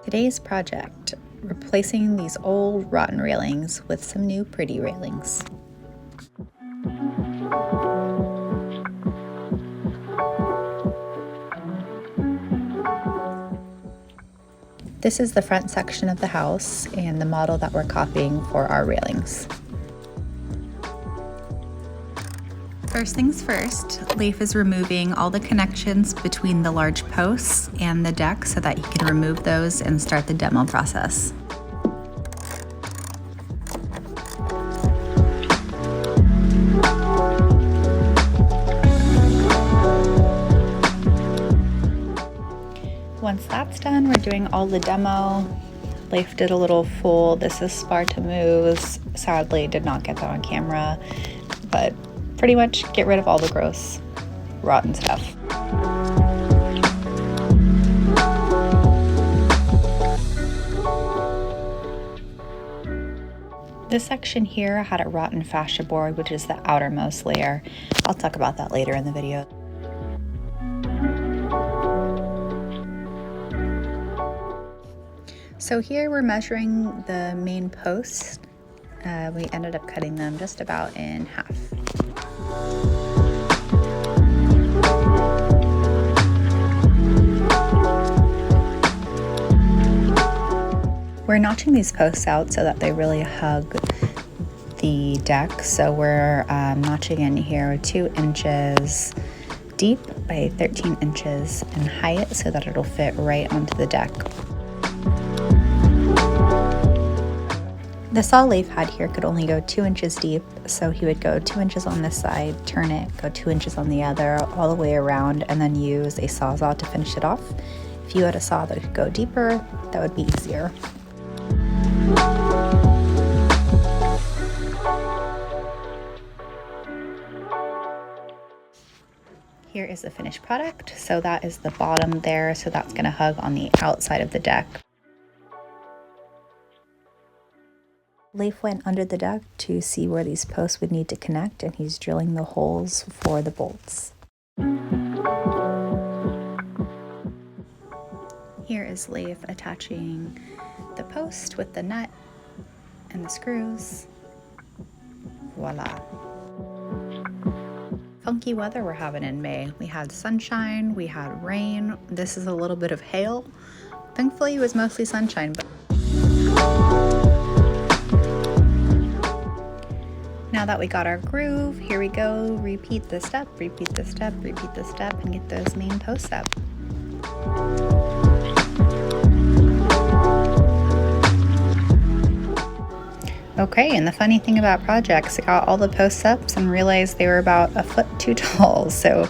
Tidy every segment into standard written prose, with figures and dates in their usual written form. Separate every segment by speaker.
Speaker 1: Today's project, replacing these old rotten railings with some new pretty railings. This is the front section of the house and the model that we're copying for our railings. First things first, Leif is removing all the connections between the large posts and the deck so that he can remove those and start the demo process. Once that's done, we're doing all the demo. Leif did a little full, this is Sparta moves. Sadly, did not get that on camera, but pretty much get rid of all the gross, rotten stuff. This section here had a rotten fascia board, which is the outermost layer. I'll talk about that later in the video. So here we're measuring the main posts. We ended up cutting them just about in half. We're notching these posts out so that they really hug the deck. So we're notching in here 2 inches deep by 13 inches in height so that it'll fit right onto the deck. The saw Leif had here could only go 2 inches deep, so he would go 2 inches on this side, turn it, go 2 inches on the other, all the way around, and then use a sawzall to finish it off. If you had a saw that could go deeper, that would be easier. Here is the finished product. So that is the bottom there, so that's going to hug on the outside of the deck. Leif went under the deck to see where these posts would need to connect, and he's drilling the holes for the bolts. Here is Leif attaching the post with the nut and the screws. Voila. Funky weather we're having in May. We had sunshine, we had rain. This is a little bit of hail. Thankfully it was mostly sunshine, but now that we got our groove, here we go. Repeat the step, repeat the step, repeat the step, and get those main posts up. Okay, and the funny thing about projects, I got all the posts up and realized they were about a foot too tall. So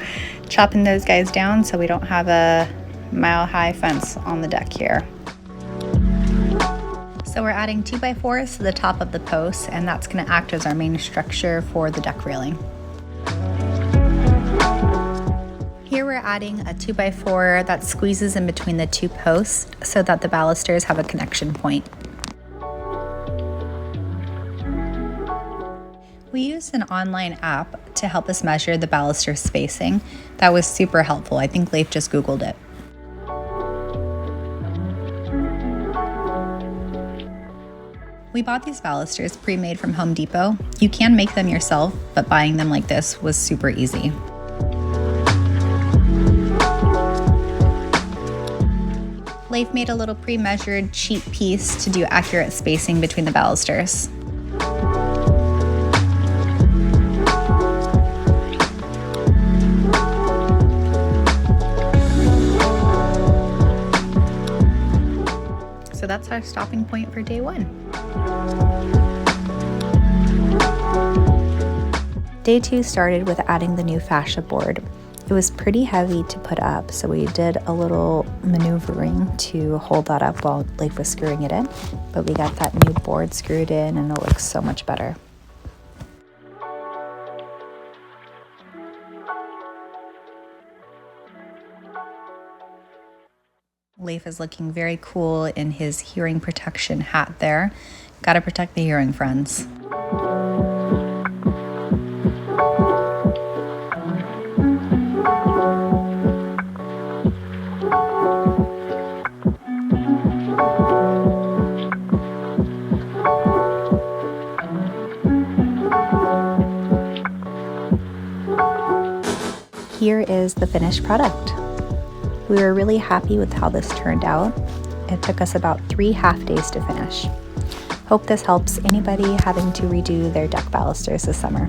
Speaker 1: chopping those guys down so we don't have a mile-high fence on the deck here. So we're adding 2x4s to the top of the post, and that's going to act as our main structure for the deck railing. Here we're adding a 2x4 that squeezes in between the two posts so that the balusters have a connection point. We used an online app to help us measure the baluster spacing. That was super helpful. I think Leif just Googled it. We bought these balusters pre-made from Home Depot. You can make them yourself, but buying them like this was super easy. Leif made a little pre-measured cheap piece to do accurate spacing between the balusters. So that's our stopping point for day 1. Day 2 started with adding the new fascia board. It was pretty heavy to put up, so we did a little maneuvering to hold that up while Leif was screwing it in, but we got that new board screwed in and it looks so much better. Leif is looking very cool in his hearing protection hat there. Gotta protect the hearing, friends. So that's our stopping point for day here is the finished product. We were really happy with how this turned out. It took us about 3 half days to finish. Hope this helps anybody having to redo their deck balusters this summer.